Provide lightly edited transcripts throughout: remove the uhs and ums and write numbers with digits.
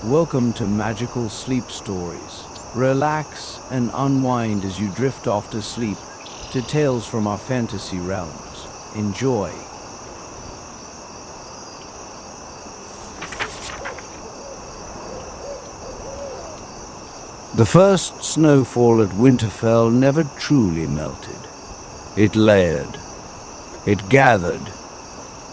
Welcome to Magical Sleep Stories. Relax and unwind as you drift off to sleep to tales from our fantasy realms. Enjoy. The first snowfall at Winterfell never truly melted. It layered. It gathered.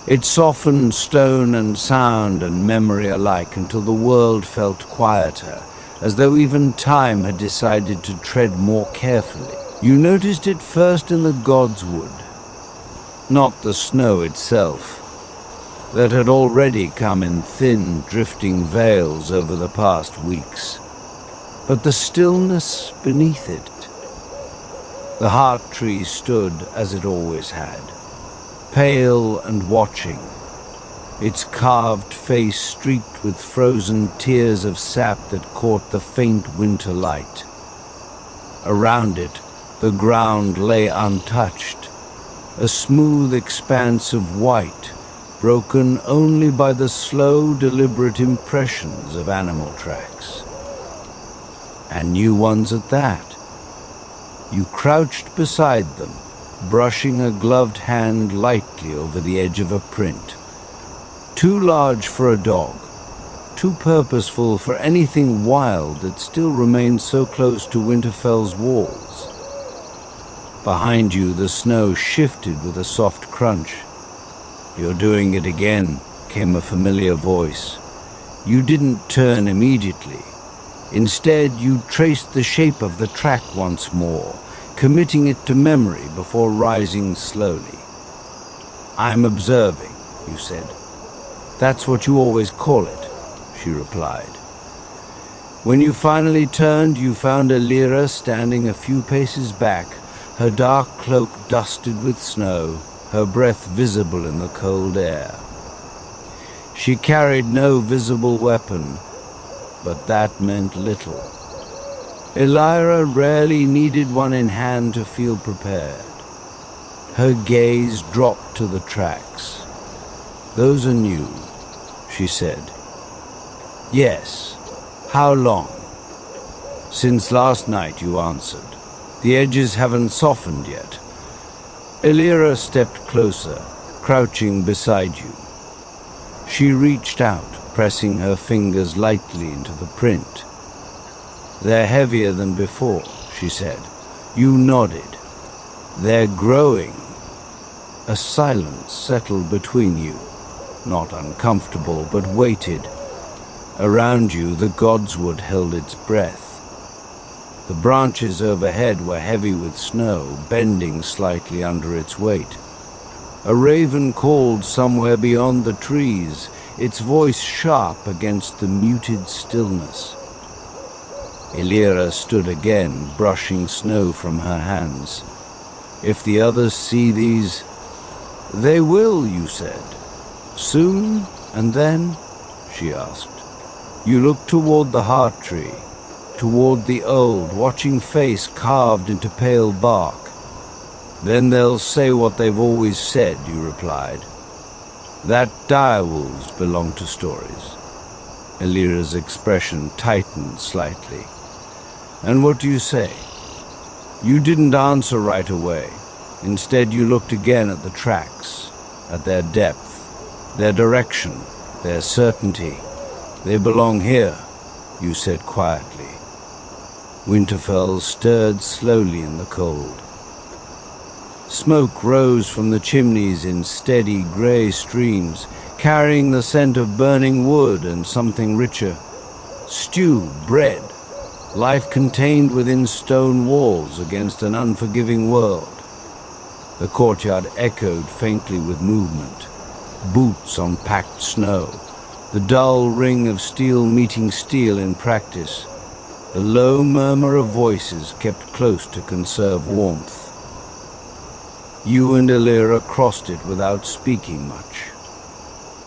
It softened stone and sound and memory alike until the world felt quieter, as though even time had decided to tread more carefully. You noticed it first in the Godswood, not the snow itself, that had already come in thin, drifting veils over the past weeks, but the stillness beneath it. The heart tree stood as it always had, pale and watching, its carved face streaked with frozen tears of sap that caught the faint winter light. Around it, the ground lay untouched, a smooth expanse of white, broken only by the slow, deliberate impressions of animal tracks. And new ones at that. You crouched beside them, brushing a gloved hand lightly over the edge of a print. Too large for a dog, too purposeful for anything wild that still remained so close to Winterfell's walls. Behind you, the snow shifted with a soft crunch. "You're doing it again," came a familiar voice. You didn't turn immediately. Instead, you traced the shape of the track once more, committing it to memory before rising slowly. "I'm observing," you said. "That's what you always call it," she replied. When you finally turned, you found Elira standing a few paces back, her dark cloak dusted with snow, her breath visible in the cold air. She carried no visible weapon, but that meant little. Elira rarely needed one in hand to feel prepared. Her gaze dropped to the tracks. "Those are new," she said. "Yes. How long?" "Since last night," you answered. "The edges haven't softened yet." Elira stepped closer, crouching beside you. She reached out, pressing her fingers lightly into the print. "They're heavier than before," she said. You nodded. "They're growing." A silence settled between you, not uncomfortable, but weighted. Around you, the Godswood held its breath. The branches overhead were heavy with snow, bending slightly under its weight. A raven called somewhere beyond the trees, its voice sharp against the muted stillness. Elira stood again, brushing snow from her hands. "If the others see these—" "They will," you said. "Soon, and then?" she asked. You looked toward the heart tree, toward the old, watching face carved into pale bark. "Then they'll say what they've always said," you replied. "That direwolves belong to stories." Elira's expression tightened slightly. "And what do you say?" You didn't answer right away. Instead, you looked again at the tracks, at their depth, their direction, their certainty. "They belong here," you said quietly. Winterfell stirred slowly in the cold. Smoke rose from the chimneys in steady grey streams, carrying the scent of burning wood and something richer. Stew, bread, life contained within stone walls against an unforgiving world. The courtyard echoed faintly with movement, boots on packed snow, the dull ring of steel meeting steel in practice, the low murmur of voices kept close to conserve warmth. You and Elira crossed it without speaking much.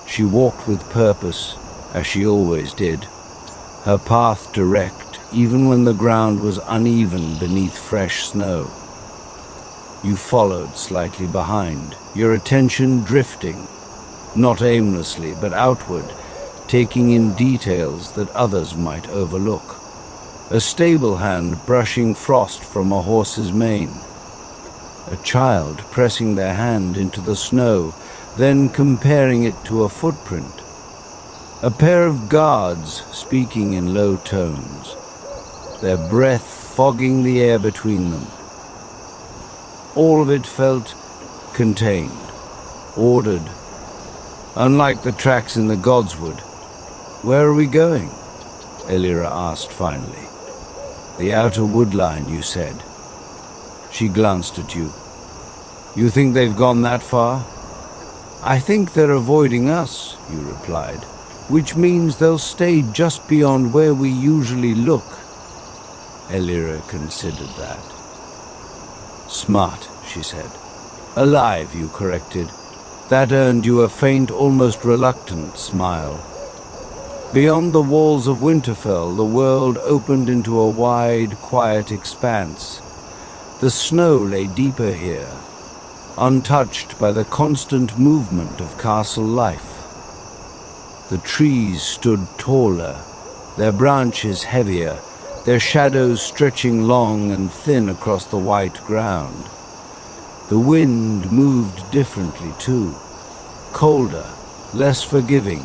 She walked with purpose, as she always did, her path direct, even when the ground was uneven beneath fresh snow. You followed slightly behind, your attention drifting, not aimlessly, but outward, taking in details that others might overlook. A stable hand brushing frost from a horse's mane. A child pressing their hand into the snow, then comparing it to a footprint. A pair of guards speaking in low tones, their breath fogging the air between them. All of it felt contained, ordered, unlike the tracks in the Godswood. "Where are we going?" Elira asked finally. "The outer woodline, you said." She glanced at you. "You think they've gone that far?" "I think they're avoiding us," you replied, "which means they'll stay just beyond where we usually look." Elira considered that. "Smart," she said. "Alive," you corrected. That earned you a faint, almost reluctant smile. Beyond the walls of Winterfell, the world opened into a wide, quiet expanse. The snow lay deeper here, untouched by the constant movement of castle life. The trees stood taller, their branches heavier, their shadows stretching long and thin across the white ground. The wind moved differently too, colder, less forgiving.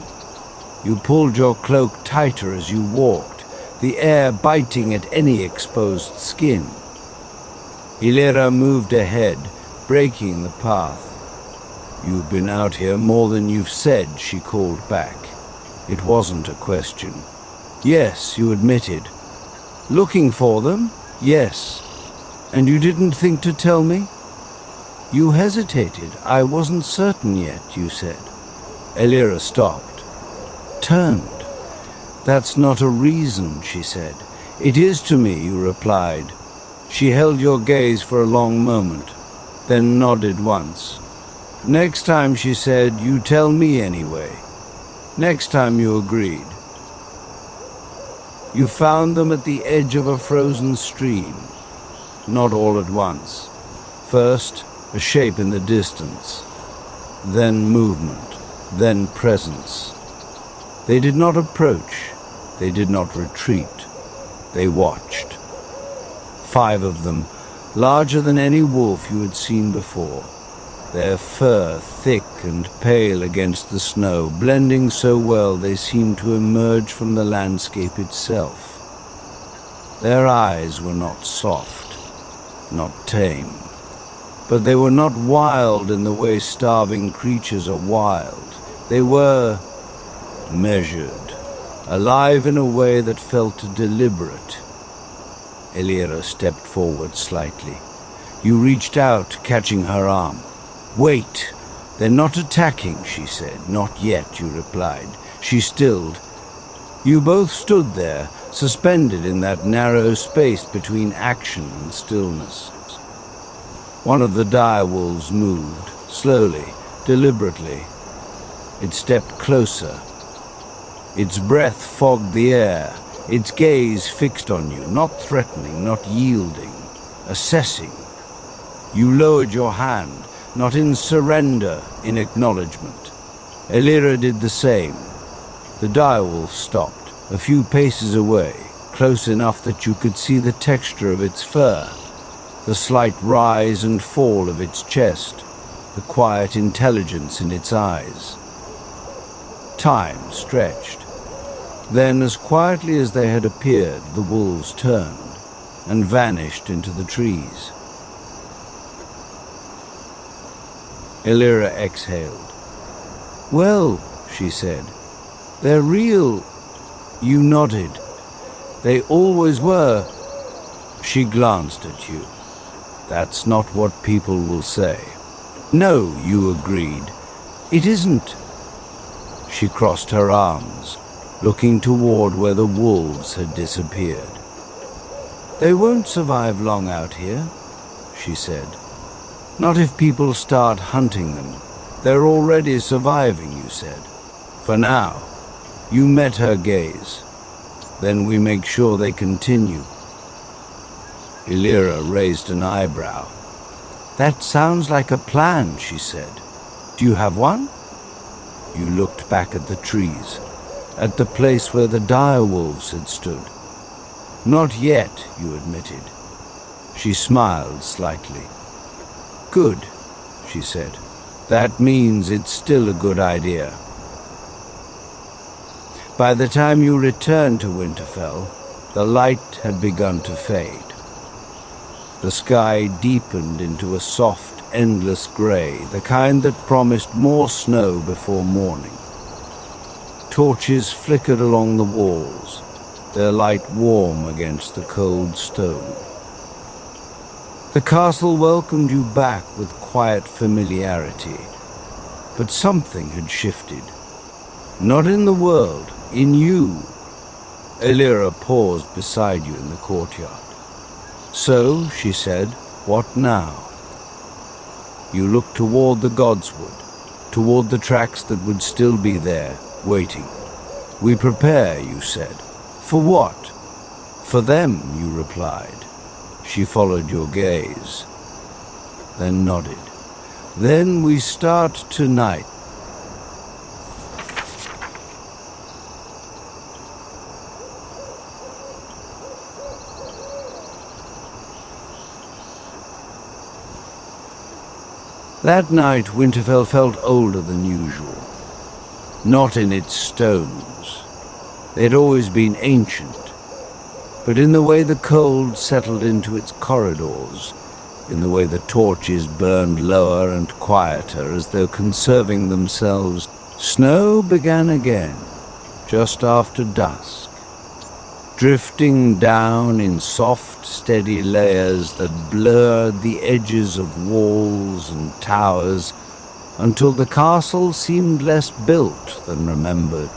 You pulled your cloak tighter as you walked, the air biting at any exposed skin. Elira moved ahead, breaking the path. "You've been out here more than you've said," she called back. It wasn't a question. "Yes," you admitted. "Looking for them?" "Yes." "And you didn't think to tell me?" You hesitated. "I wasn't certain yet," you said. Elira stopped, turned. "That's not a reason," she said. "It is to me," you replied. She held your gaze for a long moment, then nodded once. "Next time," she said, "you tell me anyway." Next time, you agreed. You found them at the edge of a frozen stream, not all at once. First, a shape in the distance, then movement, then presence. They did not approach, they did not retreat, they watched. 5 of them, larger than any wolf you had seen before, their fur thick and pale against the snow, blending so well they seemed to emerge from the landscape itself. Their eyes were not soft, not tame, but they were not wild in the way starving creatures are wild. They were measured, alive in a way that felt deliberate. Elira stepped forward slightly. You reached out, catching her arm. "Wait, they're not attacking," she said. "Not yet," you replied. She stilled. You both stood there, suspended in that narrow space between action and stillness. One of the direwolves moved, slowly, deliberately. It stepped closer. Its breath fogged the air, its gaze fixed on you, not threatening, not yielding, assessing. You lowered your hand, not in surrender, in acknowledgement. Elira did the same. The direwolf stopped, a few paces away, close enough that you could see the texture of its fur, the slight rise and fall of its chest, the quiet intelligence in its eyes. Time stretched. Then, as quietly as they had appeared, the wolves turned and vanished into the trees. Elira exhaled. "Well," she said, "they're real." You nodded. "They always were." She glanced at you. "That's not what people will say." "No," you agreed. "It isn't." She crossed her arms, looking toward where the wolves had disappeared. "They won't survive long out here," she said. "Not if people start hunting them. They're already surviving," you said. "For now." You met her gaze. "Then we make sure they continue." Elira raised an eyebrow. "That sounds like a plan," she said. "Do you have one?" You looked back at the trees. at the place where the direwolves had stood. Not yet, you admitted. She smiled slightly. Good, she said. That means it's still a good idea. By the time you returned to Winterfell, the light had begun to fade. The sky deepened into a soft, endless grey, the kind that promised more snow before morning. Torches flickered along the walls, their light warm against the cold stone. The castle welcomed you back with quiet familiarity, but something had shifted. Not in the world, in you. Elira paused beside you in the courtyard. So, she said, what now? You looked toward the godswood, toward the tracks that would still be there, waiting. We prepare, you said. For what? For them, you replied. She followed your gaze, then nodded. Then we start tonight. That night, Winterfell felt older than usual. Not in its stones. They'd always been ancient. But in the way the cold settled into its corridors, in the way the torches burned lower and quieter as though conserving themselves, snow began again, just after dusk, drifting down in soft, steady layers that blurred the edges of walls and towers until the castle seemed less built than remembered.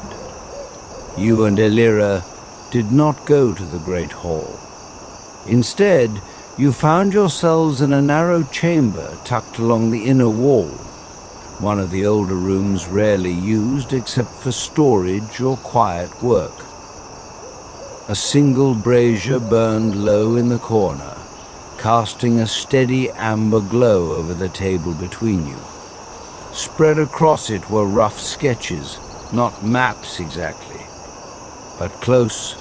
You and Elira did not go to the great hall. Instead, you found yourselves in a narrow chamber tucked along the inner wall, one of the older rooms rarely used except for storage or quiet work. A single brazier burned low in the corner, casting a steady amber glow over the table between you. Spread across it were rough sketches, not maps exactly, but close.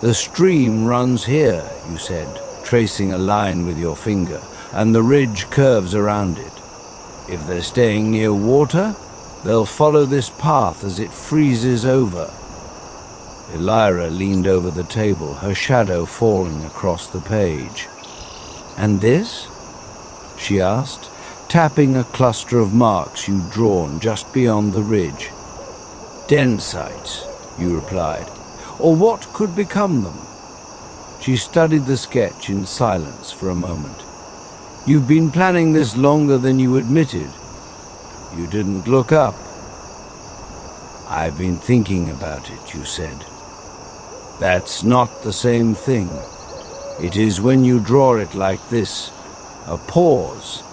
The stream runs here, you said, tracing a line with your finger, and the ridge curves around it. If they're staying near water, they'll follow this path as it freezes over. Elira leaned over the table, her shadow falling across the page. And this? She asked, tapping a cluster of marks you'd drawn just beyond the ridge. Den sites, you replied. Or what could become them? She studied the sketch in silence for a moment. You've been planning this longer than you admitted. You didn't look up. I've been thinking about it, you said. That's not the same thing. It is when you draw it like this, a pause.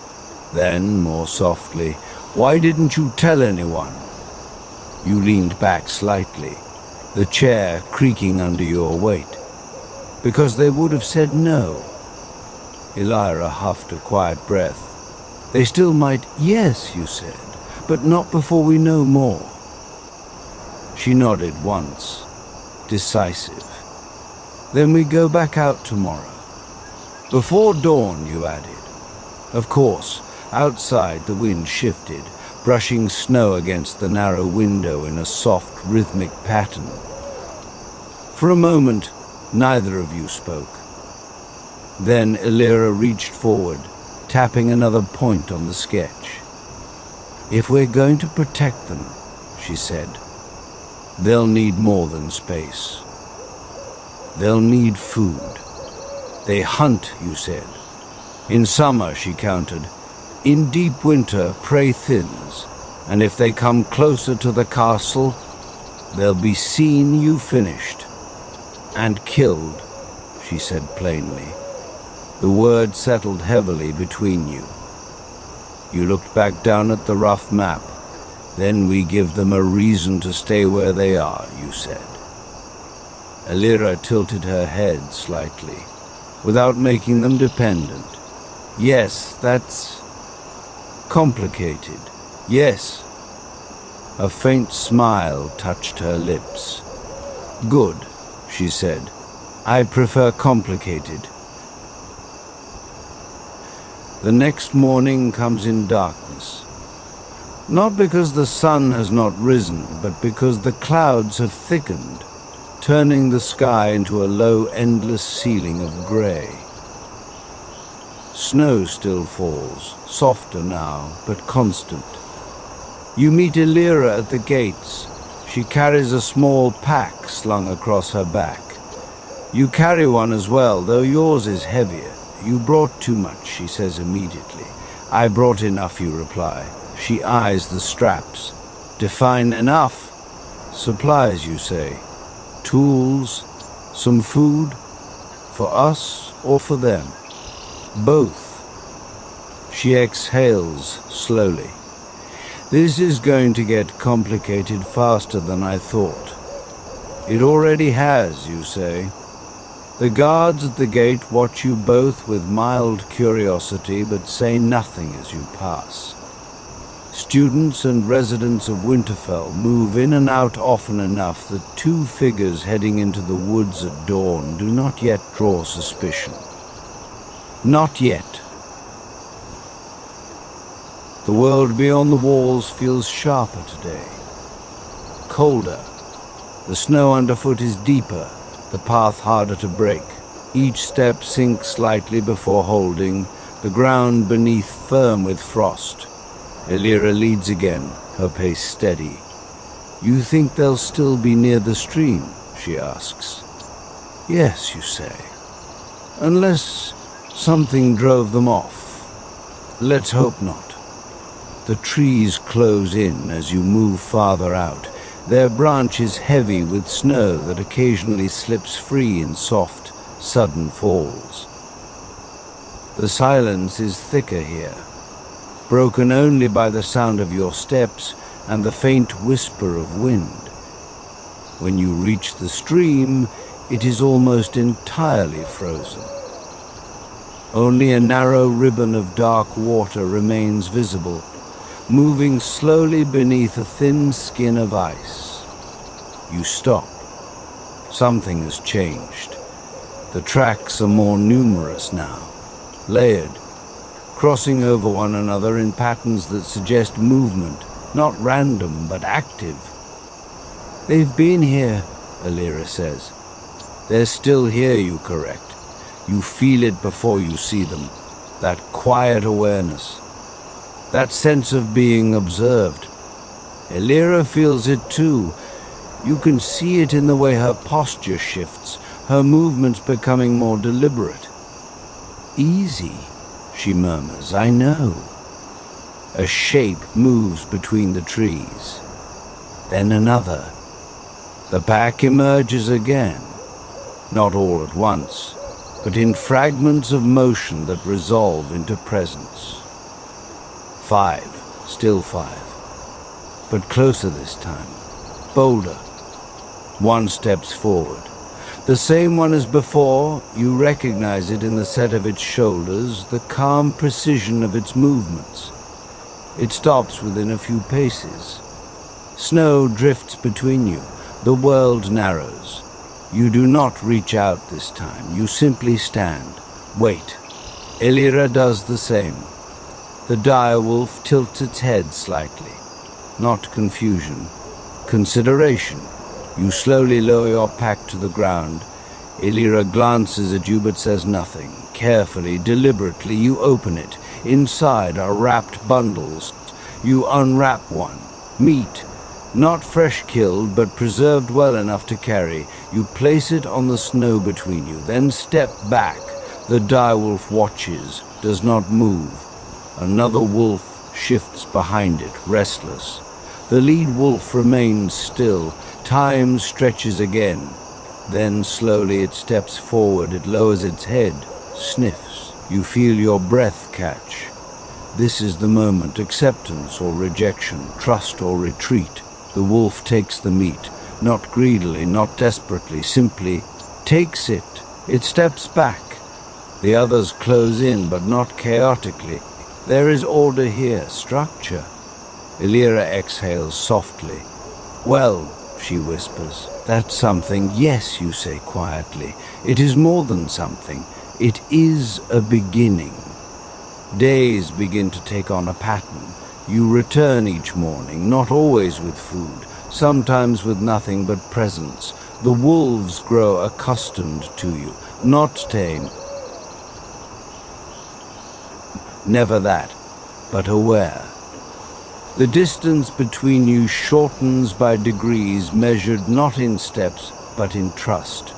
Then, more softly, why didn't you tell anyone? You leaned back slightly, the chair creaking under your weight. Because they would have said no. Elira huffed a quiet breath. They still might, yes, you said, but not before we know more. She nodded once, decisive. Then we go back out tomorrow. Before dawn, you added. Of course, outside the wind shifted, brushing snow against the narrow window in a soft, rhythmic pattern. For a moment, neither of you spoke. Then Elira reached forward, tapping another point on the sketch. If we're going to protect them, she said, they'll need more than space. They'll need food. They hunt, you said. In summer, she countered. In deep winter, prey thins, and if they come closer to the castle, they'll be seen you finished. And killed, she said plainly. The word settled heavily between you. You looked back down at the rough map. Then we give them a reason to stay where they are, you said. Elira tilted her head slightly, without making them dependent. Yes, that's complicated. Yes. A faint smile touched her lips. "Good," she said. "I prefer complicated." The next morning comes in darkness. Not because the sun has not risen, but because the clouds have thickened, turning the sky into a low, endless ceiling of grey. Snow still falls, softer now, but constant. You meet Elira at the gates. She carries a small pack slung across her back. You carry one as well, though yours is heavier. "You brought too much," she says immediately. "I brought enough," you reply. She eyes the straps. "Define enough." "Supplies," you say. "Tools, some food, for us or for them?" "Both." She exhales slowly. "This is going to get complicated faster than I thought." "It already has," you say. The guards at the gate watch you both with mild curiosity, but say nothing as you pass. Students and residents of Winterfell move in and out often enough that two figures heading into the woods at dawn do not yet draw suspicion. Not yet. The world beyond the walls feels sharper today. Colder. The snow underfoot is deeper, the path harder to break. Each step sinks slightly before holding, the ground beneath firm with frost. Elira leads again, her pace steady. "You think they'll still be near the stream?" she asks. "Yes," you say. "Unless something drove them off. Let's hope not." The trees close in as you move farther out, their branches heavy with snow that occasionally slips free in soft, sudden falls. The silence is thicker here, broken only by the sound of your steps and the faint whisper of wind. When you reach the stream, it is almost entirely frozen. Only a narrow ribbon of dark water remains visible, moving slowly beneath a thin skin of ice. You stop. Something has changed. The tracks are more numerous now, layered, crossing over one another in patterns that suggest movement, not random, but active. "They've been here," Elira says. "They're still here," you correct. You feel it before you see them, that quiet awareness. That sense of being observed. Elira feels it too. You can see it in the way her posture shifts, her movements becoming more deliberate. "Easy," she murmurs, "I know." A shape moves between the trees. Then another. The pack emerges again, not all at once, but in fragments of motion that resolve into presence. 5, still 5, but closer this time, bolder. One steps forward. The same one as before, you recognize it in the set of its shoulders, the calm precision of its movements. It stops within a few paces. Snow drifts between you. The world narrows. You do not reach out this time. You simply stand. Wait. Elira does the same. The direwolf tilts its head slightly. Not confusion. Consideration. You slowly lower your pack to the ground. Elira glances at you but says nothing. Carefully, deliberately, you open it. Inside are wrapped bundles. You unwrap one. Meat. Not fresh killed, but preserved well enough to carry. You place it on the snow between you, then step back. The direwolf watches, does not move. Another wolf shifts behind it, restless. The lead wolf remains still. Time stretches again. Then slowly it steps forward, it lowers its head, sniffs. You feel your breath catch. This is the moment, acceptance or rejection, trust or retreat. The wolf takes the meat, not greedily, not desperately, simply takes it. It steps back. The others close in, but not chaotically. There is order here, structure. Illyra exhales softly. Well, she whispers, that's something. Yes, you say quietly. It is more than something. It is a beginning. Days begin to take on a pattern. You return each morning, not always with food, sometimes with nothing but presence. The wolves grow accustomed to you, not tame. Never that, but aware. The distance between you shortens by degrees, measured not in steps, but in trust.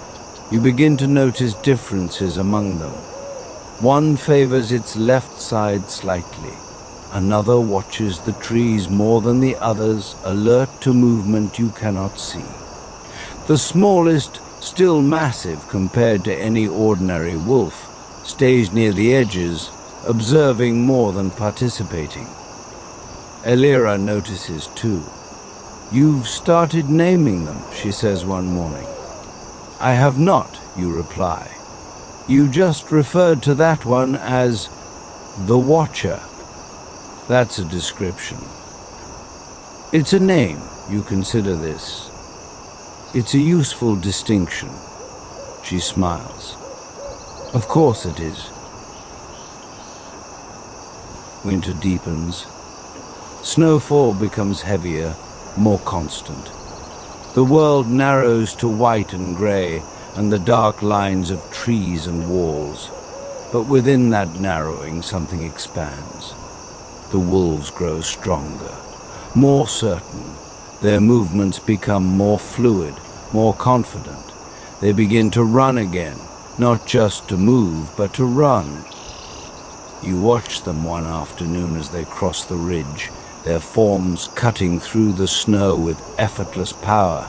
You begin to notice differences among them. One favors its left side slightly. Another watches the trees more than the others, alert to movement you cannot see. The smallest, still massive compared to any ordinary wolf, stays near the edges, observing more than participating. Illyra notices too. You've started naming them, she says one morning. I have not, you reply. You just referred to that one as the Watcher. That's a description. It's a name, you consider this. It's a useful distinction. She smiles. Of course it is. Winter deepens. Snowfall becomes heavier, more constant. The world narrows to white and grey, and the dark lines of trees and walls. But within that narrowing, something expands. The wolves grow stronger, more certain. Their movements become more fluid, more confident. They begin to run again, not just to move, but to run. You watch them one afternoon as they cross the ridge, their forms cutting through the snow with effortless power.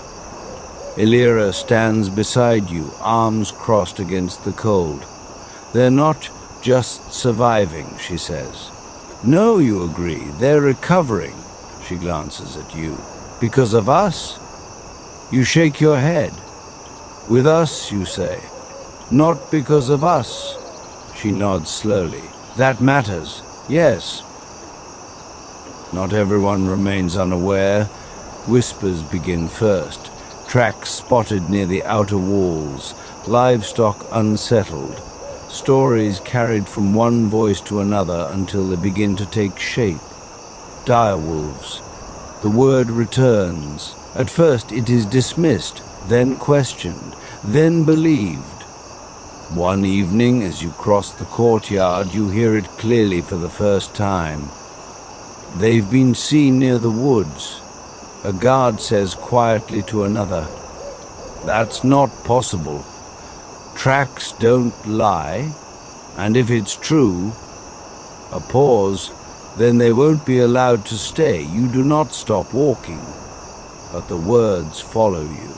Illyra stands beside you, arms crossed against the cold. They're not just surviving, she says. No, you agree, they're recovering. She glances at you. Because of us? You shake your head. With us, you say. Not because of us. She nods slowly. That matters, yes. Not everyone remains unaware. Whispers begin first. Tracks spotted near the outer walls. Livestock unsettled. Stories carried from one voice to another until they begin to take shape. Direwolves. The word returns. At first it is dismissed, then questioned, then believed. One evening, as you cross the courtyard, you hear it clearly for the first time. They've been seen near the woods. A guard says quietly to another, "That's not possible. Tracks don't lie, and if it's true," a pause, "then they won't be allowed to stay. You do not stop walking." But the words follow you.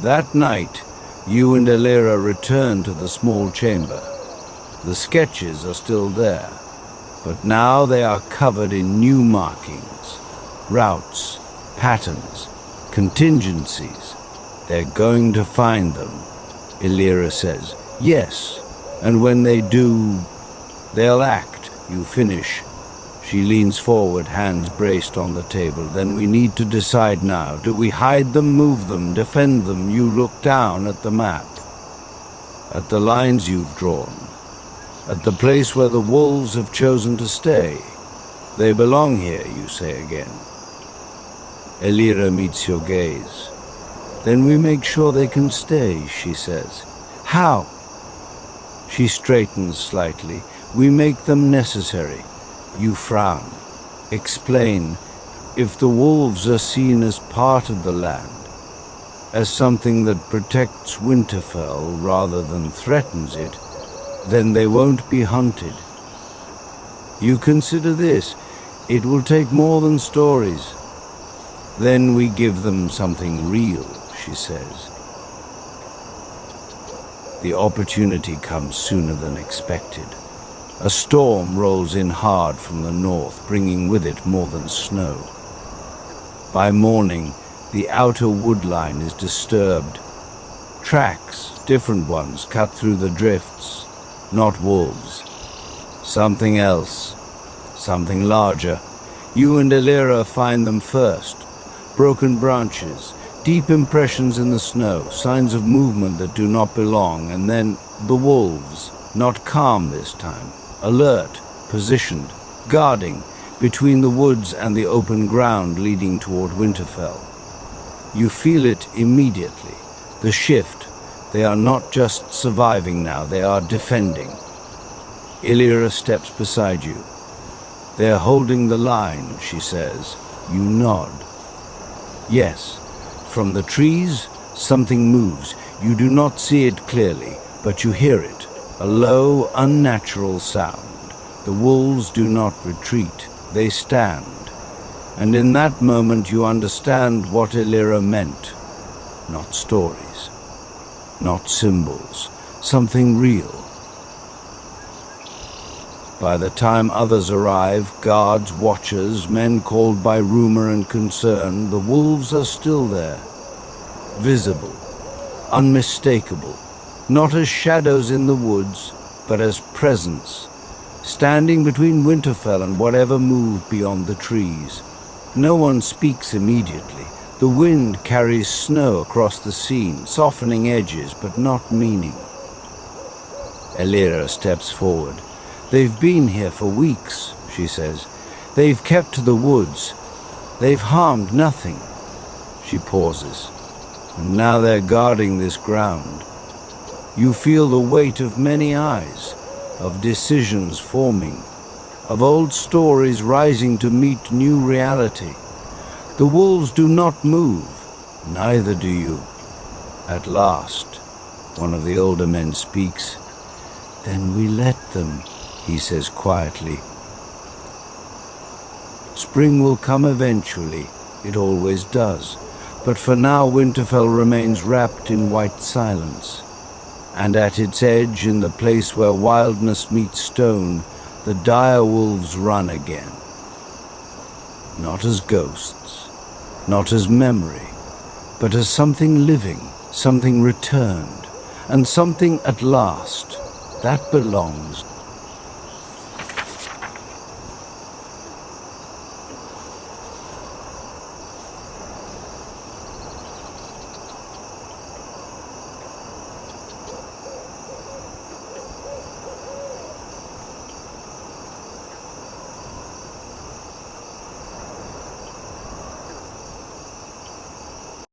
That night, you and Illyra return to the small chamber. The sketches are still there, but now they are covered in new markings, routes, patterns, contingencies. They're going to find them, Illyra says. Yes, and when they do, they'll act. You finish. She leans forward, hands braced on the table. Then we need to decide now. Do we hide them, move them, defend them? You look down at the map, at the lines you've drawn, at the place where the wolves have chosen to stay. They belong here, you say again. Illyra meets your gaze. Then we make sure they can stay, she says. How? She straightens slightly. We make them necessary. You frown. Explain. If the wolves are seen as part of the land, as something that protects Winterfell rather than threatens it, then they won't be hunted. You consider this. It will take more than stories. Then we give them something real, she says. The opportunity comes sooner than expected. A storm rolls in hard from the north, bringing with it more than snow. By morning, the outer wood line is disturbed. Tracks, different ones, cut through the drifts. Not wolves. Something else. Something larger. You and Elira find them first. Broken branches, deep impressions in the snow, signs of movement that do not belong, and then the wolves, not calm this time, alert, positioned, guarding, between the woods and the open ground leading toward Winterfell. You feel it immediately, the shift. They are not just surviving now, they are defending. Elira steps beside you. "They are holding the line," she says. You nod. Yes, from the trees, something moves. You do not see it clearly, but you hear it, a low, unnatural sound. The wolves do not retreat, they stand. And in that moment you understand what Elira meant. Not stories, not symbols, something real. By the time others arrive, guards, watchers, men called by rumor and concern, the wolves are still there. Visible, unmistakable, not as shadows in the woods, but as presence, standing between Winterfell and whatever moved beyond the trees. No one speaks immediately. The wind carries snow across the scene, softening edges but not meaning. Elira steps forward. "They've been here for weeks," she says. "They've kept to the woods. They've harmed nothing." She pauses. "And now they're guarding this ground." You feel the weight of many eyes, of decisions forming, of old stories rising to meet new reality. The wolves do not move, neither do you. At last, one of the older men speaks. "Then we let them," he says quietly. "Spring will come eventually, it always does, but for now Winterfell remains wrapped in white silence. And at its edge, in the place where wildness meets stone, the direwolves run again. Not as ghosts, not as memory, but as something living, something returned, and something at last that belongs